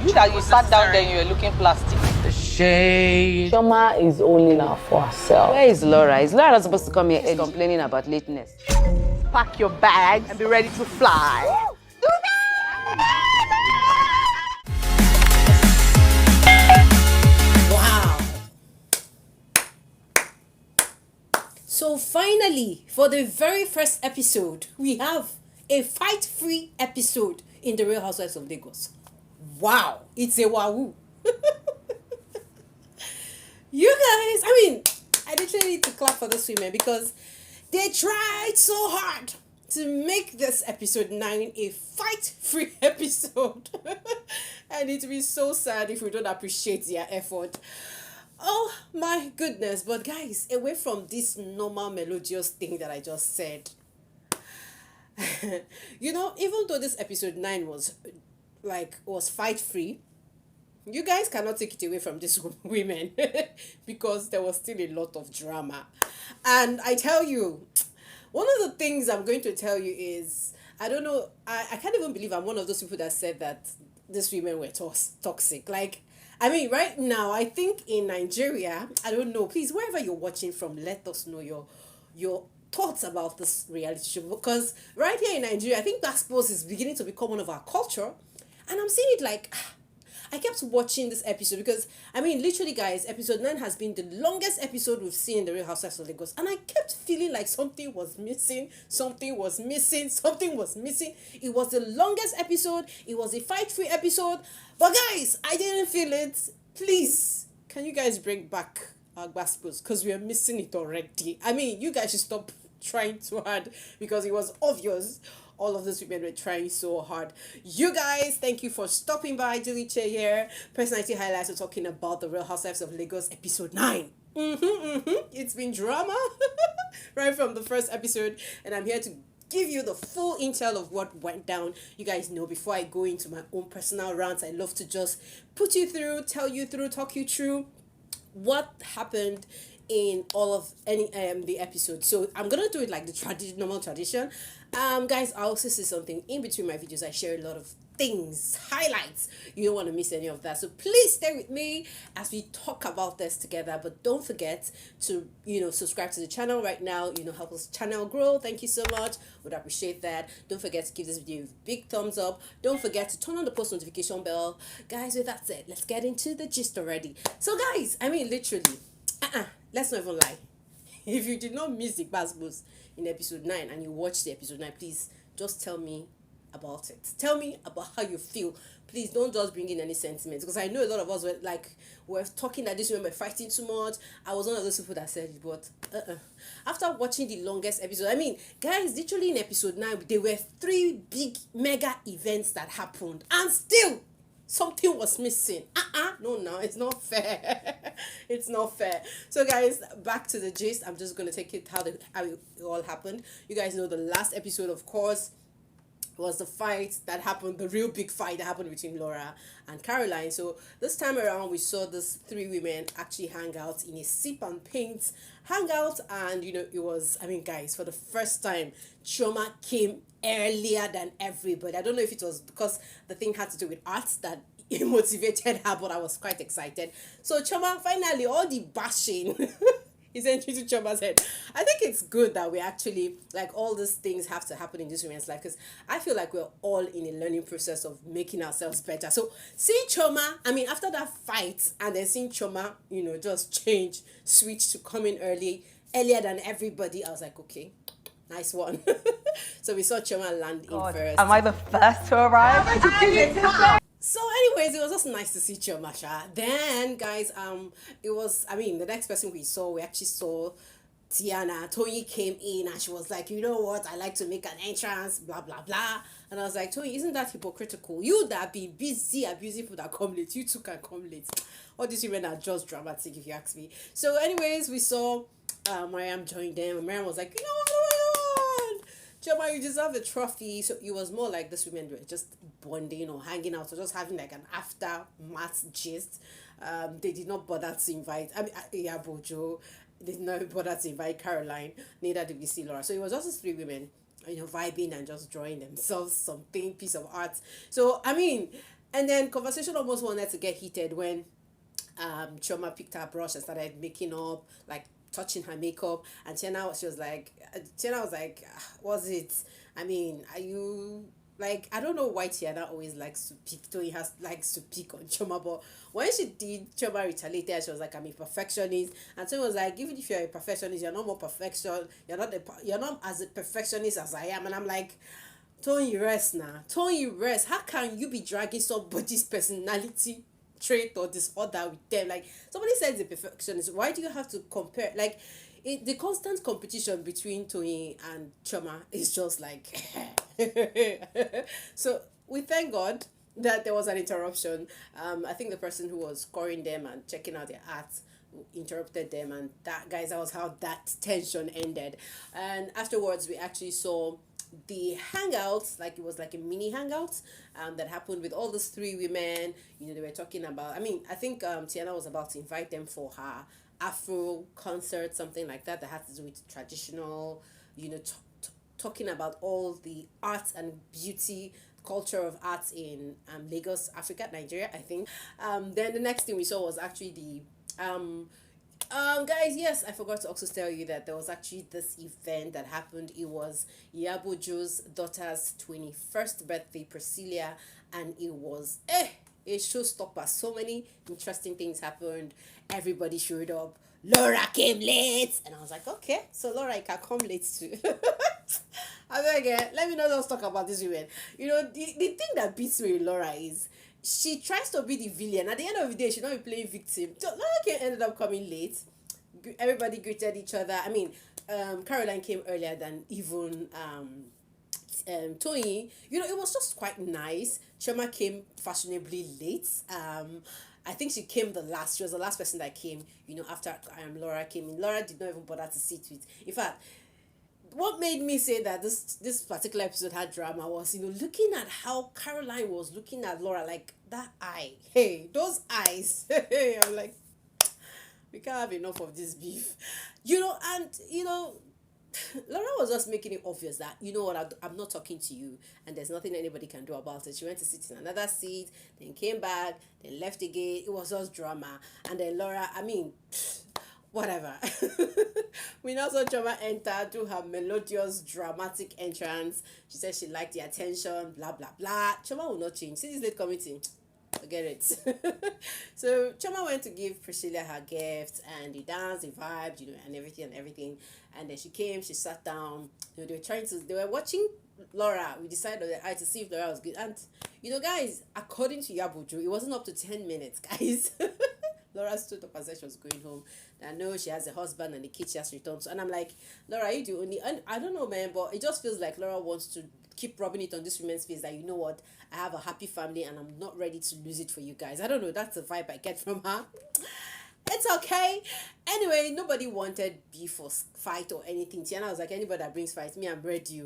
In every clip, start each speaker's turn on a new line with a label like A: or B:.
A: You that you sat down there and you were looking plastic.
B: The shade.
C: Chioma is only now for herself.
D: Where is Laura? Is Laura not supposed to come here complaining about lateness?
A: Pack your bags and be ready to fly.
E: Wow. So finally, for the very first episode, we have a fight-free episode in the Real Housewives of Lagos. Wow, it's a wahoo. You guys, I literally need to clap for those women because they tried so hard to make this episode 9 a fight-free episode. And it will be so sad if we don't appreciate their effort. Oh my goodness. But guys, away from this normal melodious thing that I just said, even though this episode 9 was fight-free, you guys cannot take it away from these women because there was still a lot of drama. And I tell you, one of the things I'm going to tell you is, I don't know, I can't even believe I'm one of those people that said that these women were toxic. Right now, I think in Nigeria, I don't know, please, wherever you're watching from, let us know your thoughts about this reality show. Because right here in Nigeria, I think gospels is beginning to become one of our culture. And I'm seeing it like, I kept watching this episode because, literally, guys, episode 9 has been the longest episode we've seen in the Real Housewives of Lagos. And I kept feeling like something was missing. It was the longest episode. It was a fight-free episode. But, guys, I didn't feel it. Please, can you guys bring back our gospels? Because we are missing it already. You guys should stop trying too hard because it was obvious. All of those women were trying so hard. You guys, thank you for stopping by. Julie Che here. Personality highlights. We're talking about the Real Housewives of Lagos episode 9. It's been drama right from the first episode, and I'm here to give you the full intel of what went down. You guys know, before I go into my own personal rants, I love to just put you through, tell you through, talk you through what happened in all of the episodes. So I'm gonna do it like the normal tradition. Guys, I also say something in between my videos. I share a lot of things, highlights. You don't want to miss any of that. So please stay with me as we talk about this together. But don't forget to, subscribe to the channel right now. Help us channel grow. Thank you so much. Would appreciate that. Don't forget to give this video a big thumbs up. Don't forget to turn on the post notification bell. Guys, with that said, let's get into the gist already. So guys, literally, let's not even lie. If you did not miss the Basbos in episode 9 and you watched the episode 9, please just tell me about it. Tell me about how you feel. Please don't just bring in any sentiments, because I know a lot of us were talking that this women were fighting too much. I was one of those people that said it, but after watching the longest episode, guys, literally in episode 9 there were 3 big mega events that happened, and still something was missing. No, it's not fair. It's not fair. So guys, back to the gist. I'm just gonna take it how it all happened. You guys know the last episode, of course, was the fight that happened, the real big fight that happened between Laura and Caroline. So this time around, we saw these 3 women actually hang out in a sip and paint hangout, and it was, guys, for the first time, Chioma came earlier than everybody. I don't know if it was because the thing had to do with arts that it motivated her, but I was quite excited. So Chioma, finally, all the bashing is entering to Chioma's head. I think it's good that we actually, all these things have to happen in this women's life, because I feel like we're all in a learning process of making ourselves better. So seeing Chioma, after that fight, and then seeing Chioma, just switch to coming earlier than everybody, I was like, okay, nice one. So we saw Chioma land in first.
A: Am I the first to arrive?
E: So anyways, it was just nice to see Chioma. Then, guys, it was, the next person we actually saw Tiana. Toyin came in and she was like, you know what, I like to make an entrance, blah, blah, blah. And I was like, Toyin, isn't that hypocritical? You that be busy abusing people that come late, you too can come late. All these women are just dramatic, if you ask me. So anyways, we saw Mariam join them, and Mariam was like, you know what, Chioma, you deserve a trophy. So it was more like this women were just bonding or hanging out or just having like an aftermath gist. They did not bother to invite Iyabo Joe. They did not bother to invite Caroline. Neither did we see Laura. So it was just these 3 women, vibing and just drawing themselves something, piece of art. So And then conversation almost wanted to get heated when Chioma picked her brush and started making up, like touching her makeup, and Tiana was like, was it? I mean, are you like, I don't know why Tiana always likes to pick, Toyin has likes to pick on Chioma, but when she did, Chioma retaliated. She was like, I'm a perfectionist, and Toyin was like, even if you're a perfectionist, you're not more perfection, you're not as a perfectionist as I am, and I'm like, Toyin, rest now. Toyin, rest. How can you be dragging somebody's personality trait or disorder with them? Like, somebody says a perfectionist. Why do you have to compare? Like, the constant competition between Toyin and Chioma is just like. So we thank God that there was an interruption. I think the person who was scoring them and checking out their art interrupted them, and that was how that tension ended. And afterwards, we actually saw the hangouts, like it was like a mini hangout that happened with all those three women. They were talking about, I mean, I think Tiana was about to invite them for her Afro concert, something like that had to do with traditional, talking about all the art and beauty culture of art in Lagos, Africa, Nigeria, I think. Then the next thing we saw was actually the guys, yes, I forgot to also tell you that there was actually this event that happened. It was Iyabo's daughter's 21st birthday, Priscilla, and it was a showstopper. So many interesting things happened. Everybody showed up. Laura came late, and I was like, okay, so Laura, you can come late too. I beg, let me not just talk about this women. The thing that beats me with Laura is she tries to be the villain. At the end of the day, she's not playing victim. So Laura ended up coming late. Everybody greeted each other. I mean, Caroline came earlier than even Toyin. It was just quite nice. Chioma came fashionably late. I think she came the last. She was the last person that came, after Laura came in. Laura did not even bother to sit with. In fact, what made me say that this particular episode had drama was, looking at how Caroline was looking at Laura, like that eye. Hey, those eyes. I'm like, we can't have enough of this beef. Laura was just making it obvious that, I'm not talking to you, and there's nothing anybody can do about it. She went to sit in another seat, then came back, then left again. It was just drama. And then Laura, I mean, whatever. We now saw Chioma enter, do her melodious, dramatic entrance. She said she liked the attention, blah, blah, blah. Chioma will not change. See this late committee. Forget it. So Chioma went to give Priscilla her gift, and they danced, they vibed, and everything. And then she came, she sat down. They were watching Laura. We decided to see if Laura was good. And, guys, according to Iyabo, it wasn't up to 10 minutes, guys. Laura stood up and said she was going home. I know she has a husband and the kids she has to return to. And I'm like, Laura, you do only... And I don't know, man, but it just feels like Laura wants to keep rubbing it on this woman's face that, you know what, I have a happy family and I'm not ready to lose it for you guys. I don't know. That's the vibe I get from her. It's okay. Anyway, nobody wanted beef or fight or anything. Tiana was like, anybody that brings fight, me, I'm ready.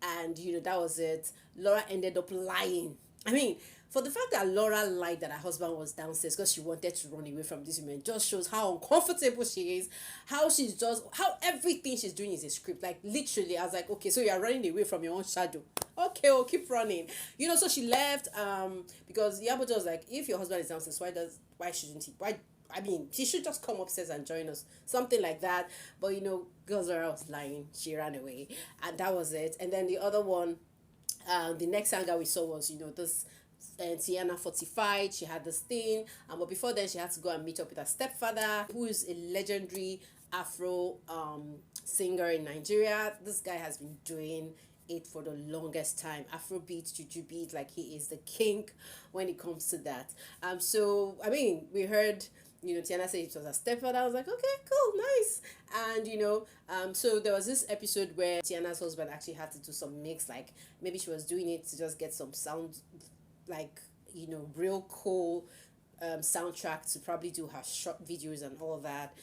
E: And, that was it. Laura ended up lying. I mean, for the fact that Laura lied that her husband was downstairs because she wanted to run away from this woman just shows how uncomfortable she is, how everything she's doing is a script. Like, literally, I was like, okay, so you're running away from your own shadow. Okay, well, keep running. So she left because Iyabo was like, if your husband is downstairs, why shouldn't he? I mean, she should just come upstairs and join us. Something like that. But, girls Laura was lying. She ran away. And that was it. And then the other one, the next hangout we saw was, this Tiana fortified. She had this thing. But before then, she had to go and meet up with her stepfather, who is a legendary Afro singer in Nigeria. This guy has been doing it for the longest time. Afrobeat, juju beat, like he is the king when it comes to that. So I mean, we heard Tiana say it was her stepfather. I was like, okay, cool, nice. And so there was this episode where Tiana's husband actually had to do some mix, like maybe she was doing it to just get some sound, like real cool soundtrack to probably do her short videos and all that.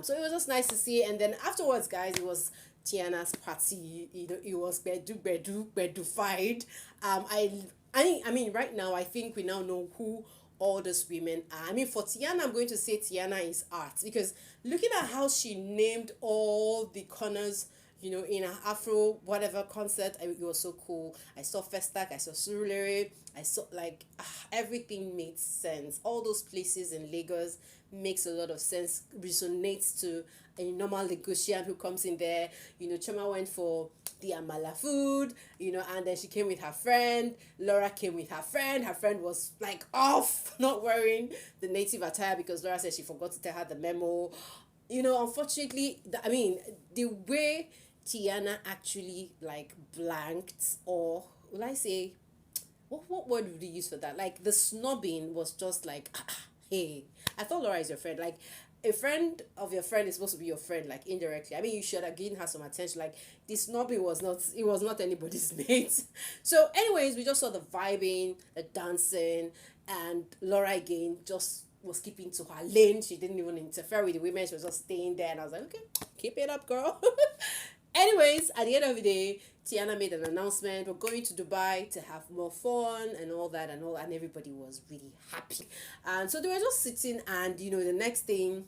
E: So it was just nice to see. And then afterwards, guys, it was Tiana's party. It was bedu-fied. I mean, right now, I think we now know who all those women are. I mean, for Tiana, I'm going to say Tiana is art, because looking at how she named all the corners, in an Afro whatever concert. It was so cool. I saw Festac, I saw Surulere, I saw like everything made sense. All those places in Lagos makes a lot of sense, resonates to a normal Lagosian who comes in there. Chioma went for the Amala food, and then she came with her friend. Laura came with her friend. Her friend was like off, not wearing the native attire because Laura said she forgot to tell her the memo. Unfortunately, the way Tiana actually like blanked, or will I say, what word would you use for that? Like the snobbing was just like, hey, I thought Laura is your friend. Like a friend of your friend is supposed to be your friend, like indirectly. You should have given her some attention. Like this snobbing was not anybody's mate. So anyways, we just saw the vibing, the dancing, and Laura again just was keeping to her lane. She didn't even interfere with the women. She was just staying there, and I was like, okay, keep it up, girl. Anyways, at the end of the day, Tiana made an announcement. We're going to Dubai to have more fun and all that and everybody was really happy. And so they were just sitting, and the next thing,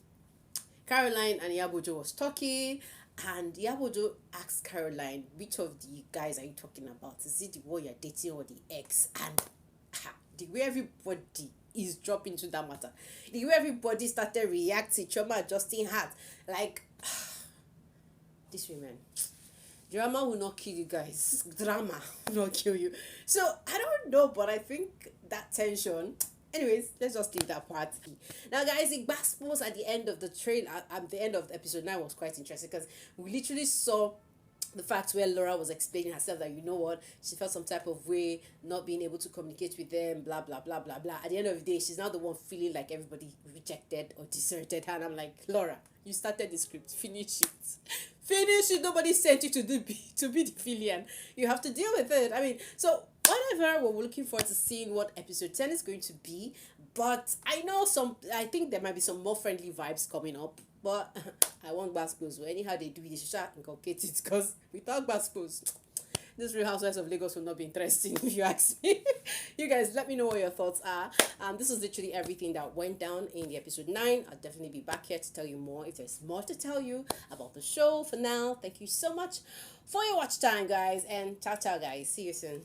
E: Caroline and Iyabo was talking, and Iyabo asked Caroline, which of the guys are you talking about? Is it the one you're dating or the ex? And the way everybody is dropping into that matter, the way everybody started reacting, Chioma adjusting hat, like these women. Drama will not kill you guys. Drama will not kill you. So I don't know, but I think that tension. Anyways, let's just leave that part. Now, guys, the backspose at the end of the trail, at the end of episode 9 was quite interesting because we literally saw the fact where Laura was explaining herself that, she felt some type of way, not being able to communicate with them, blah, blah, blah, blah, blah. At the end of the day, she's now the one feeling like everybody rejected or deserted her. And I'm like, Laura, you started the script. Finish it. Finish it. Nobody sent you to be the villain. You have to deal with it. So whatever, we're looking forward to seeing what episode 10 is going to be. But I think there might be some more friendly vibes coming up. But I want baskos. So anyhow they do it, they should inculcate it, because without baskos, this Real Housewives of Lagos will not be interesting, if you ask me. You guys, let me know what your thoughts are. This is literally everything that went down in the episode 9. I'll definitely be back here to tell you more if there's more to tell you about the show. For now, thank you so much for your watch time, guys, and ciao, guys. See you soon.